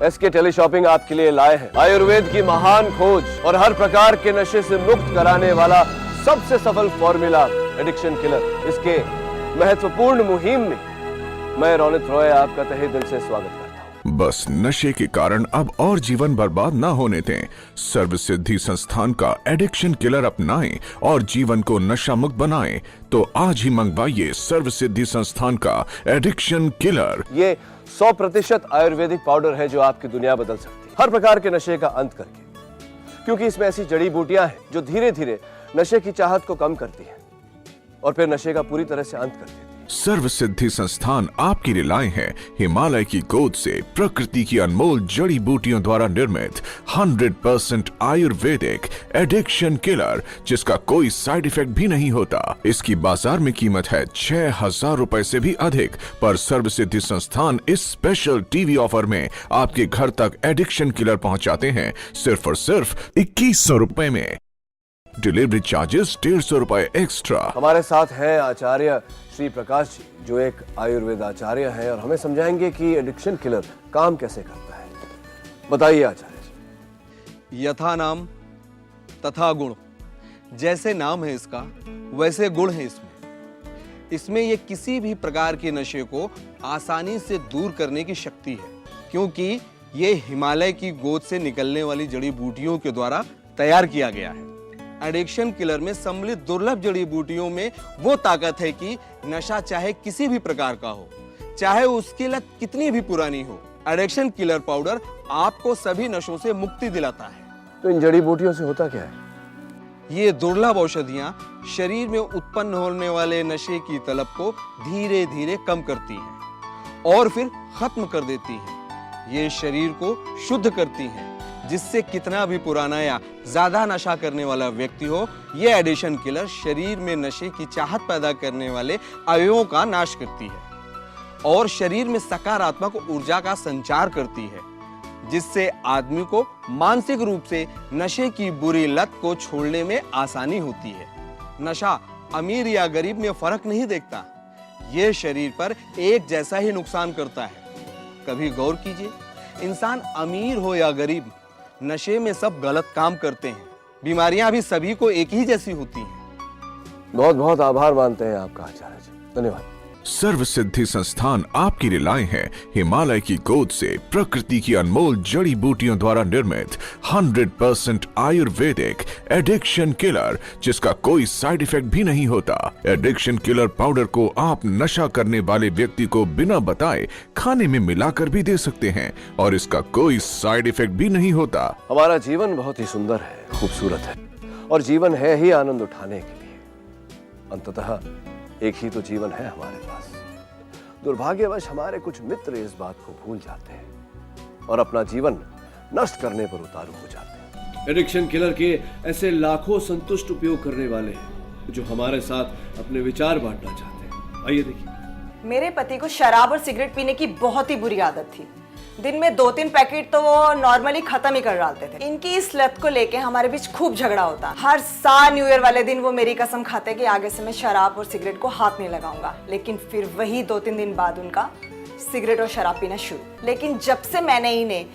SK teleshopping आपके लिए लाए हैं आयुर्वेद की महान खोज और हर प्रकार के नशे से मुक्त कराने वाला सबसे सफल फॉर्मूला एडिक्शन किलर। इसके महत्वपूर्ण मुहिम में मैं रोनित रॉय आपका तहे दिल से स्वागत करता हूं। बस नशे के कारण अब और जीवन बर्बाद ना होने दें। सर्व सिद्धि संस्थान का एडिक्शन किलर अपनाएं और जीवन को नशा मुक्त बनाएं। तो आज ही मंगवाइए सर्व सिद्धि संस्थान का एडिक्शन किलर। ये 100% आयुर्वेदिक पाउडर है जो आपकी दुनिया बदल सकती है, हर प्रकार के नशे का अंत करके। क्योंकि इसमें ऐसी जड़ी बूटियां हैं जो धीरे धीरे नशे की चाहत को कम करती है और फिर नशे का पूरी तरह से अंत कर देती है। सर्व सिद्धि संस्थान आपके लिए लाए हैं हिमालय की गोद से प्रकृति की अनमोल जड़ी बूटियों द्वारा निर्मित 100% आयुर्वेदिक एडिक्शन किलर, जिसका कोई साइड इफेक्ट भी नहीं होता। इसकी बाजार में कीमत है 6,000 रुपए से भी अधिक, पर सर्व सिद्धि संस्थान इस स्पेशल टीवी ऑफर में आपके घर तक एडिक्शन किलर पहुंचाते हैं सिर्फ और सिर्फ 2100 रुपए में। डिलीवरी चार्जेस 150 रुपए एक्स्ट्रा। हमारे साथ हैं आचार्य श्री प्रकाश जी, जो एक आयुर्वेद आचार्य हैं और हमें समझाएंगे कि एडिक्शन किलर काम कैसे करता है। बताइए आचार्य जी। यथा नाम तथा गुण, जैसे नाम है इसका वैसे गुण है इसमें ये किसी भी प्रकार के नशे को आसानी से दूर करने की शक्ति है, क्योंकि ये हिमालय की गोद से निकलने वाली जड़ी बूटियों के द्वारा तैयार किया गया है। एडिक्शन किलर में सम्मिलित दुर्लभ जड़ी बूटियों में वो ताकत है कि नशा चाहे किसी भी प्रकार का हो, चाहे उसकी लत कितनी भी पुरानी हो, एडिक्शन किलर पाउडर आपको सभी नशों से मुक्ति दिलाता है। तो इन जड़ी बूटियों से होता क्या है? ये दुर्लभ औषधियां शरीर में उत्पन्न होने वाले नशे की तलब को धीरे धीरे कम करती हैं और फिर खत्म कर देती हैं। ये शरीर को शुद्ध करती हैं, जिससे कितना भी पुराना या ज्यादा नशा करने वाला व्यक्ति हो, ये एडिक्शन किलर शरीर में नशे की चाहत पैदा करने वाले अवयवों का नाश करती है और शरीर में सकारात्मक ऊर्जा का संचार करती है, जिससे आदमी को मानसिक रूप से नशे की बुरी लत को छोड़ने में आसानी होती है। नशा अमीर या गरीब में फर्क नहीं देखता, ये शरीर पर एक जैसा ही नुकसान करता है। कभी गौर कीजिए, इंसान अमीर हो या गरीब, नशे में सब गलत काम करते हैं। बीमारियां भी सभी को एक ही जैसी होती हैं। बहुत बहुत आभार मानते हैं आपका आचार्य जी, धन्यवाद। सर्व सिद्धि संस्थान आपके लिए लाए हैं हिमालय की गोद से प्रकृति की अनमोल जड़ी बूटियों द्वारा निर्मित 100% आयुर्वेदिक एडिक्शन किलर, जिसका कोई साइड इफेक्ट भी नहीं होता। एडिक्शन किलर पाउडर को आप नशा करने वाले व्यक्ति को बिना बताए खाने में मिलाकर भी दे सकते हैं और इसका कोई साइड इफेक्ट भी नहीं होता। हमारा जीवन बहुत ही सुंदर है, खूबसूरत है और जीवन है ही आनंद उठाने के लिए। अंततः एक ही तो जीवन है हमारे पास। दुर्भाग्यवश हमारे कुछ मित्र इस बात को भूल जाते हैं और अपना जीवन नष्ट करने पर उतारू हो जाते हैं। एडिक्शन किलर के ऐसे लाखों संतुष्ट उपयोग करने वाले हैं जो हमारे साथ अपने विचार बांटना चाहते हैं। आइए देखिए। मेरे पति को शराब और सिगरेट पीने की बहुत ही बुरी आदत थी। दिन में 2-3 पैकेट तो वो नॉर्मली खत्म ही कर डालते थे। इनकी इस लत को लेके हमारे बीच खूब झगड़ा होता। हर साल न्यू ईयर वाले दिन वो मेरी कसम खाते कि आगे से मैं शराब और सिगरेट को हाथ नहीं लगाऊंगा, लेकिन फिर वही 2-3 दिन बाद उनका सिगरेट और शराब पीना शुरू। लेकिन जब से मैंने इन्हें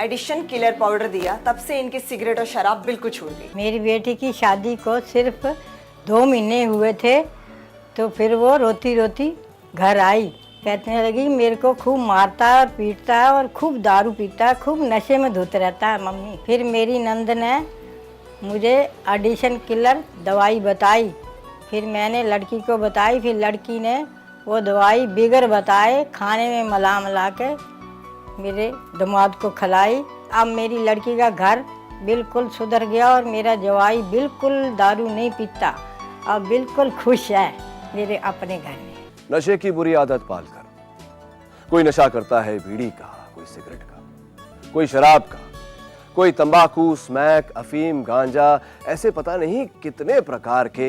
एडिक्शन किलर पाउडर दिया, तब से इनकी सिगरेट और शराब बिल्कुल छूट गई। मेरी बेटी की शादी को सिर्फ 2 महीने हुए थे तो फिर वो रोती रोती घर आई। कहने लगी मेरे को खूब मारता है और पीटता है और खूब दारू पीता है, खूब नशे में धुत रहता है मम्मी। फिर मेरी नंद ने मुझे एडिक्शन किलर दवाई बताई, फिर मैंने लड़की को बताई, फिर लड़की ने वो दवाई बिगर बताए खाने में मिला के मेरे दामाद को खिलाई। अब मेरी लड़की का घर बिल्कुल सुधर गया और मेरा जवाई बिल्कुल दारू नहीं पीता, अब बिल्कुल खुश है मेरे अपने घर में। नशे की बुरी आदत पालकर कोई नशा करता है बीड़ी का, कोई सिगरेट का, कोई शराब का, कोई तंबाकू, स्मैक, अफीम, गांजा, ऐसे पता नहीं कितने प्रकार के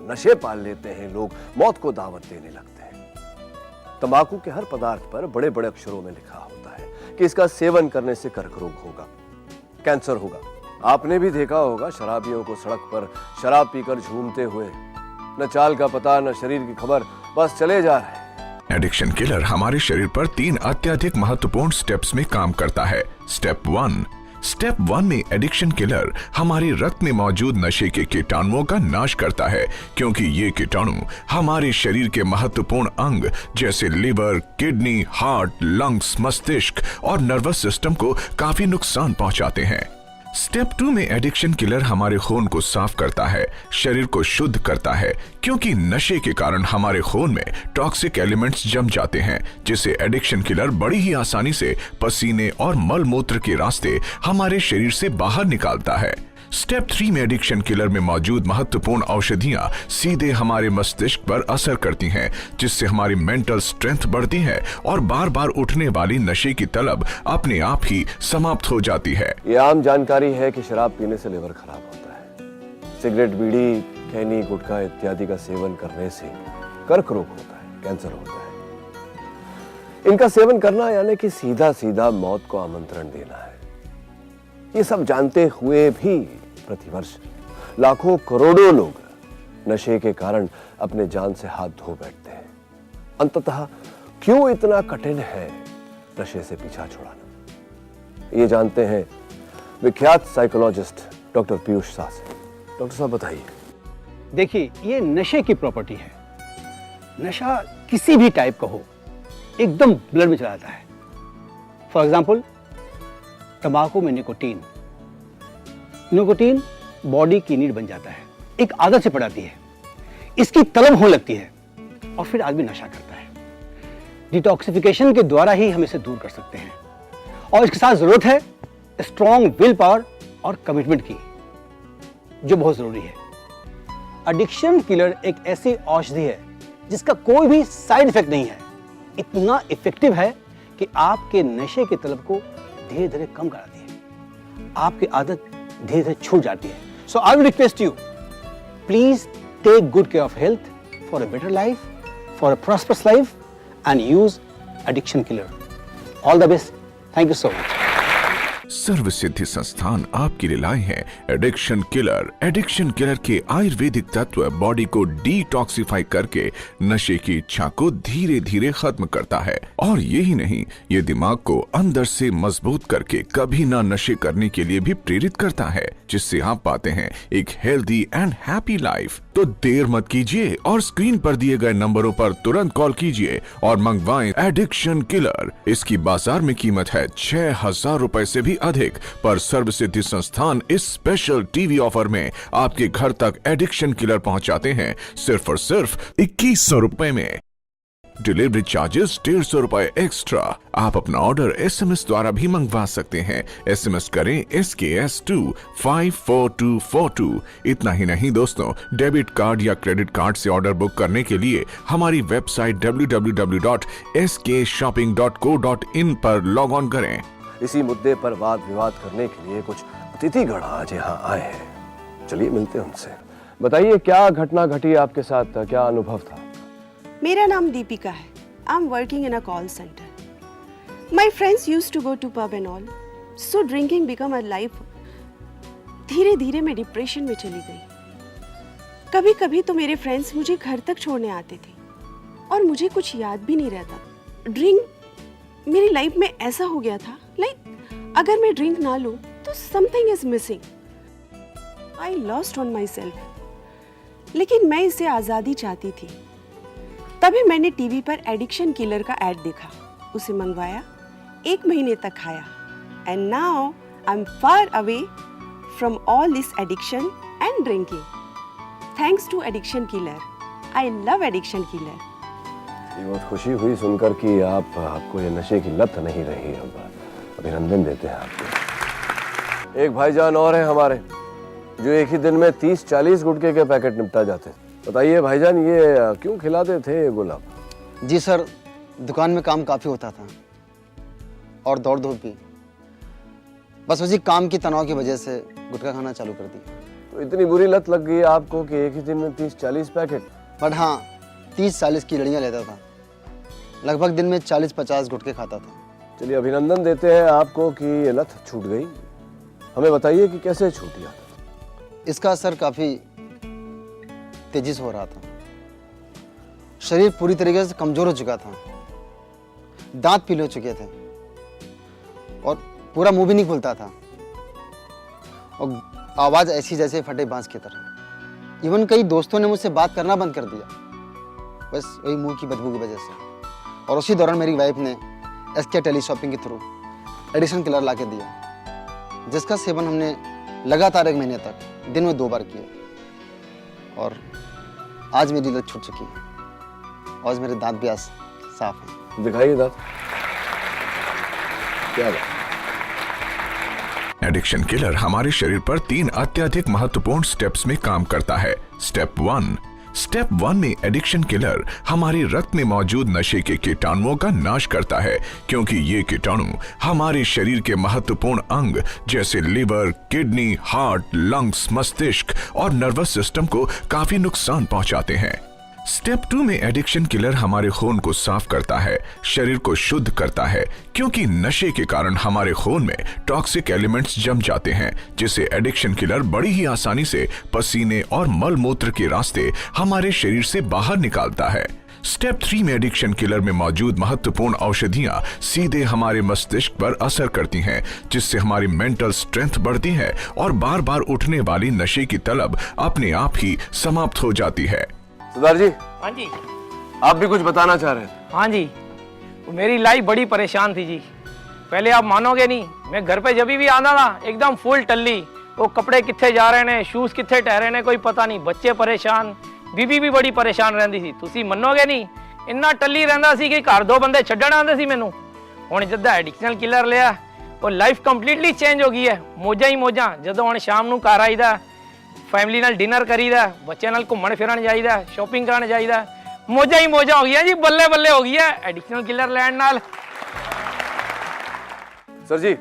नशे पाल लेते हैं लोग, मौत को दावत देने लगते हैं। तंबाकू के हर पदार्थ पर बड़े बड़े अक्षरों में लिखा होता है कि इसका सेवन करने से कर्क रोग होगा, कैंसर होगा। आपने भी देखा होगा शराबियों को सड़क पर शराब पीकर झूमते हुए, न चाल का पता न शरीर की खबर, बस चले जा रहे हैं। एडिक्शन किलर हमारे शरीर पर 3 अत्यधिक महत्वपूर्ण स्टेप्स में काम करता है। स्टेप 1 में एडिक्शन किलर हमारे रक्त में मौजूद नशे के कीटाणुओं का नाश करता है, क्योंकि ये कीटाणु हमारे शरीर के महत्वपूर्ण अंग जैसे लिवर, किडनी, हार्ट, लंग्स, मस्तिष्क और नर्वस सिस्टम को काफी नुकसान पहुंचाते हैं। स्टेप 2 में एडिक्शन किलर हमारे खून को साफ करता है, शरीर को शुद्ध करता है, क्योंकि नशे के कारण हमारे खून में टॉक्सिक एलिमेंट्स जम जाते हैं, जिसे एडिक्शन किलर बड़ी ही आसानी से पसीने और मल मूत्र के रास्ते हमारे शरीर से बाहर निकालता है। स्टेप 3 में एडिक्शन किलर में मौजूद महत्वपूर्ण औषधियां सीधे हमारे मस्तिष्क पर असर करती हैं, जिससे हमारी मेंटल स्ट्रेंथ बढ़ती है और बार बार उठने वाली नशे की तलब अपने आप ही समाप्त हो जाती है। ये आम जानकारी है कि शराब पीने से लिवर खराब होता है। सिगरेट, बीड़ी, खैनी, गुटखा इत्यादि का सेवन करने से कर्क रोग होता है, कैंसर होता है। इनका सेवन करना यानी कि सीधा सीधा मौत को आमंत्रण देना है। ये सब जानते हुए भी प्रतिवर्ष लाखों करोड़ों लोग नशे के कारण अपने जान से हाथ धो बैठते हैं। अंततः क्यों इतना कठिन है नशे से पीछा छुड़ाना, ये जानते हैं विख्यात साइकोलॉजिस्ट डॉक्टर पीयूष शाह से। डॉक्टर साहब बताइए। देखिए, ये नशे की प्रॉपर्टी है। नशा किसी भी टाइप का हो, एकदम ब्लड में चला जाता है। फॉर एग्जाम्पल, तंबाकू में निकोटीन बॉडी की नीड बन जाता है, एक आदत से पड़ जाती है, इसकी तलब होने लगती है और फिर आदमी नशा करता है। डिटॉक्सिफिकेशन के द्वारा ही हम इसे दूर कर सकते हैं, और इसके साथ जरूरत है स्ट्रॉन्ग विल पावर और कमिटमेंट की, जो बहुत जरूरी है। एडिक्शन किलर एक ऐसी औषधि है जिसका कोई भी साइड इफेक्ट नहीं है, इतना इफेक्टिव है कि आपके नशे की तलब को धीरे धीरे कम कराती है, आपकी आदत धीरे धीरे छूट जाती है। So I will request you, please take good care of health for a better life, for a prosperous life, and use addiction killer. All the best. Thank you so much. Sarva Siddhi Sansthan आपके लिए लाए हैं एडिक्शन किलर। एडिक्शन किलर के आयुर्वेदिक तत्व body को detoxify करके नशे की इच्छा को धीरे धीरे खत्म करता है, और यही नहीं, ये दिमाग को अंदर से मजबूत करके कभी ना नशे करने के लिए भी प्रेरित करता है, जिससे आप पाते हैं एक हेल्दी एंड हैप्पी लाइफ। तो देर मत कीजिए और स्क्रीन पर दिए गए नंबरों पर तुरंत कॉल कीजिए और मंगवाएं एडिक्शन किलर। इसकी बाजार में कीमत है 6,000 रुपए से भी अधिक, पर सर्व सिद्धि संस्थान इस स्पेशल टीवी ऑफर में आपके घर तक एडिक्शन किलर पहुंचाते हैं सिर्फ और सिर्फ 2100 रुपए में। डिलीवरी चार्जेस 150 रुपए एक्स्ट्रा। आप अपना ऑर्डर SMS द्वारा भी मंगवा सकते हैं। SMS करें SKS 2 54242। इतना ही नहीं दोस्तों, डेबिट कार्ड या क्रेडिट कार्ड से ऑर्डर बुक करने के लिए हमारी वेबसाइट www.skshopping.co.in पर लॉग ऑन करें। इसी मुद्दे पर वाद विवाद करने के लिए कुछ अतिथिगण आज यहाँ आए हैं। चलिए मिलते हैं उनसे। बताइए, क्या घटना घटी आपके साथ, क्या अनुभव था? मेरा नाम दीपिका है। I am working in a call centre. My friends use to go to pub and all, so drinking become a life. धीरे धीरे मैं डिप्रेशन में चली गई। कभी कभी तो मेरे फ्रेंड्स मुझे घर तक छोड़ने आते थे और मुझे कुछ याद भी नहीं रहता। ड्रिंक मेरी लाइफ में ऐसा हो गया था, लाइक अगर मैं ड्रिंक ना लूं तो something is missing. I lost on my self. लेकिन मैं इसे आज़ादी चाहती थी। तभी मैंने टीवी पर एडिक्शन किलर का ऐड देखा, उसे मंगवाया, 1 महीने तक खाया, and now I am far away from all this addiction and drinking. Thanks to addiction killer. I love addiction killer. ये बहुत खुशी हुई सुनकर कि आपको ये नशे की लत नहीं रही। अब अभिनंदन देते हैं आपको। एक भाईजान और है हमारे जो एक ही दिन में 30-40 गुटखे के पैकेट निपटा जाते। बताइए भाईजान, ये क्यों खिलाते थे ये गुलाब? जी सर, दुकान में काम काफ़ी होता था और दौड़ धूप भी, बस उसी काम की तनाव की वजह से गुटखा खाना चालू कर दिया। तो इतनी बुरी लत लग गई आपको कि एक ही दिन में 30-40 पैकेट? बट हाँ, 30-40 की लड़ियाँ लेता था, लगभग दिन में 40-50 गुटखे खाता था। चलिए अभिनंदन देते हैं आपको कि ये लत छूट गई। हमें बताइए कि कैसे छूटी आदत? इसका असर काफ़ी तेजी से हो रहा था शरीर पूरी तरीके से कमजोर हो चुका था, दांत पीले हो चुके थे और पूरा मुंह भी नहीं खुलता था और आवाज ऐसी जैसे फटे बांस की तरह। इवन कई दोस्तों ने मुझसे बात करना बंद कर दिया, बस वही मुंह की बदबू की वजह से। और उसी दौरान मेरी वाइफ ने SK टेली शॉपिंग के थ्रू एडिक्शन किलर ला के दिया, जिसका सेवन हमने लगातार 1 महीने तक दिन में 2 बार किया और आज मेरी लत छूट चुकी है। आज मेरे दांत भी आज साफ हैं। दिखाइए दांत। क्या बात। एडिक्शन किलर हमारे शरीर पर 3 अत्यधिक महत्वपूर्ण स्टेप्स में काम करता है। स्टेप 1 में एडिक्शन किलर हमारे रक्त में मौजूद नशे के कीटाणुओं का नाश करता है, क्योंकि ये कीटाणु हमारे शरीर के महत्वपूर्ण अंग जैसे लिवर, किडनी, हार्ट, लंग्स, मस्तिष्क और नर्वस सिस्टम को काफी नुकसान पहुंचाते हैं। स्टेप 2 में एडिक्शन किलर हमारे खून को साफ करता है, शरीर को शुद्ध करता है, क्योंकि नशे के कारण हमारे खून में टॉक्सिक एलिमेंट्स जम जाते हैं, जिसे एडिक्शन किलर बड़ी ही आसानी से पसीने और मल मूत्र के रास्ते हमारे शरीर से बाहर निकालता है। स्टेप 3 में एडिक्शन किलर में मौजूद महत्वपूर्ण औषधियां सीधे हमारे मस्तिष्क पर असर करती हैं, जिससे हमारी मेंटल स्ट्रेंथ बढ़ती है और बार बार उठने वाली नशे की तलब अपने आप ही समाप्त हो जाती है। सरदार जी, हाँ जी। आप भी कुछ बताना चाह रहे थे? हाँ जी, मेरी लाइफ बड़ी परेशान थी जी। पहले आप मानोगे नहीं, मैं घर पे जब भी आना ना एकदम फुल टल्ली, वो कपड़े कितने जा रहे ने, शूज कितने ठहरे ने, कोई पता नहीं, बच्चे परेशान, बीबी भी बड़ी परेशान रहती सी। तुसी मनोगे नहीं, इन्ना टल्ली रहंदा सी कि घर 2 बंदे छड्डण आंदे सी मैनू। हुण जद्दा एडिक्शनल किलर लिया, वो लाइफ कंप्लीटली चेंज हो गई है। मौजा ही मौजा, जदों हुण शाम नू घर आईदा, फैमिली नाल डिनर करीदा, बच्चे नाल घूमण फिरन जाईदा, शॉपिंग करन जाईदा, मौजा ही मौजा हो गया जी, बल्ले बल्ले हो गया एडिक्शनल किलर लैंड नाल। सर जी,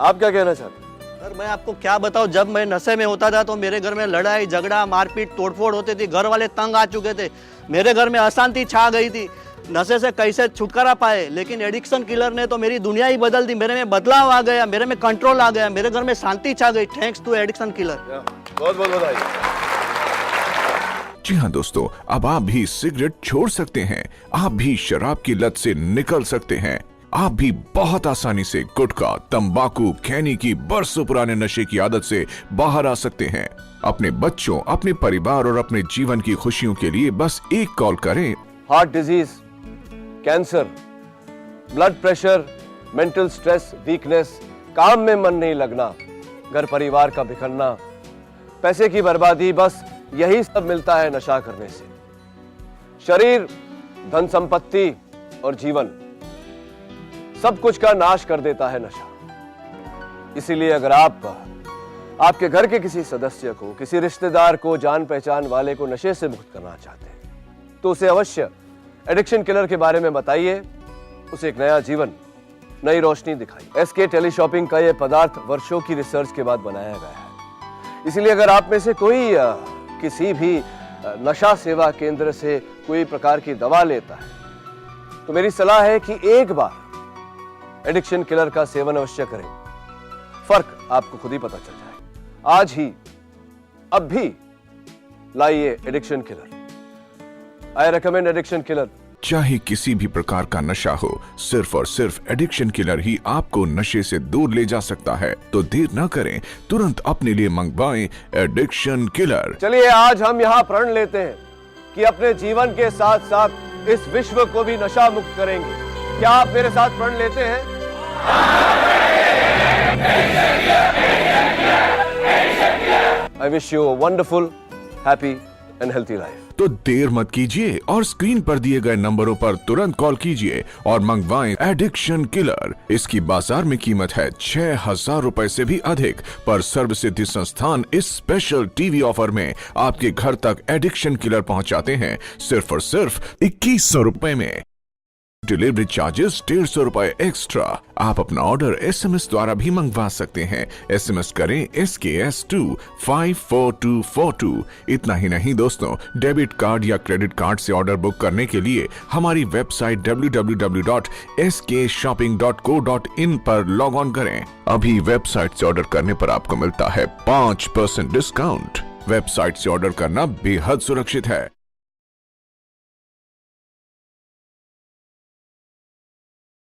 आप क्या कहना चाहते हैं? सर मैं आपको क्या बताऊं, जब मैं नशे में होता था तो मेरे घर में लड़ाई झगड़ा मारपीट तोड़फोड़ होती थी, घर वाले तंग आ चुके थे, मेरे घर में अशांति छा गई थी। नशे से कैसे छुटकारा पाए, लेकिन एडिक्शन किलर ने तो मेरी दुनिया ही बदल दी। मेरे में बदलाव आ गया, मेरे में कंट्रोल आ गया, मेरे घर में शांति छा गई, थैंक्स टू एडिक्शन किलर। बहुत बहुत बधाई। जी हाँ दोस्तों, अब आप भी सिगरेट छोड़ सकते हैं, आप भी शराब की लत से निकल सकते हैं, आप भी बहुत आसानी से गुटखा, तंबाकू, खैनी की बरसों पुराने नशे की आदत से बाहर आ सकते हैं। अपने बच्चों, अपने परिवार और अपने जीवन की खुशियों के लिए बस एक कॉल करें। Heart disease, cancer, blood pressure, mental stress, weakness, काम में मन नहीं लगना, घर परिवार का बिखरना, पैसे की बर्बादी, बस यही सब मिलता है नशा करने से। शरीर, धन संपत्ति और जीवन, सब कुछ का नाश कर देता है नशा। इसीलिए अगर आपके घर के किसी सदस्य को, किसी रिश्तेदार को, जान पहचान वाले को नशे से मुक्त करना चाहते हैं, तो उसे अवश्य एडिक्शन किलर के बारे में बताइए, उसे एक नया जीवन, नई रोशनी दिखाइए। SK टेली शॉपिंग का यह पदार्थ वर्षों की रिसर्च के बाद बनाया गया है। इसलिए अगर आप में से कोई किसी भी नशा सेवा केंद्र से कोई प्रकार की दवा लेता है, तो मेरी सलाह है कि एक बार एडिक्शन किलर का सेवन अवश्य करें, फर्क आपको खुद ही पता चल जाए। आज ही, अब भी लाइए addiction killer. I recommend addiction killer. चाहे किसी भी प्रकार का नशा हो, सिर्फ और सिर्फ एडिक्शन किलर ही आपको नशे से दूर ले जा सकता है। तो देर ना करें, तुरंत अपने लिए मंगवाएं एडिक्शन किलर। चलिए आज हम यहाँ प्रण लेते हैं कि अपने जीवन के साथ साथ इस विश्व को भी नशा मुक्त करेंगे। क्या आप मेरे साथ प्रण लेते हैं? I wish you a wonderful, happy and healthy life. तो देर मत कीजिए और स्क्रीन पर दिए गए नंबरों पर तुरंत कॉल कीजिए और मंगवाएं एडिक्शन किलर। इसकी बाजार में कीमत है 6,000 रुपए से भी अधिक, पर सर्वसिद्धि संस्थान इस स्पेशल टीवी ऑफर में आपके घर तक एडिक्शन किलर पहुंचाते हैं सिर्फ और सिर्फ 2100 रुपए में। डिलीवरी चार्जेस 150 रुपए एक्स्ट्रा। आप अपना ऑर्डर SMS द्वारा भी मंगवा सकते हैं। SMS करें SKS2 54242। इतना ही नहीं दोस्तों, डेबिट कार्ड या क्रेडिट कार्ड से ऑर्डर बुक करने के लिए हमारी वेबसाइट www.skshopping.co.in पर लॉग ऑन करें। अभी वेबसाइट से ऑर्डर करने पर आपको मिलता है 5% डिस्काउंट। वेबसाइट से ऑर्डर करना बेहद सुरक्षित है।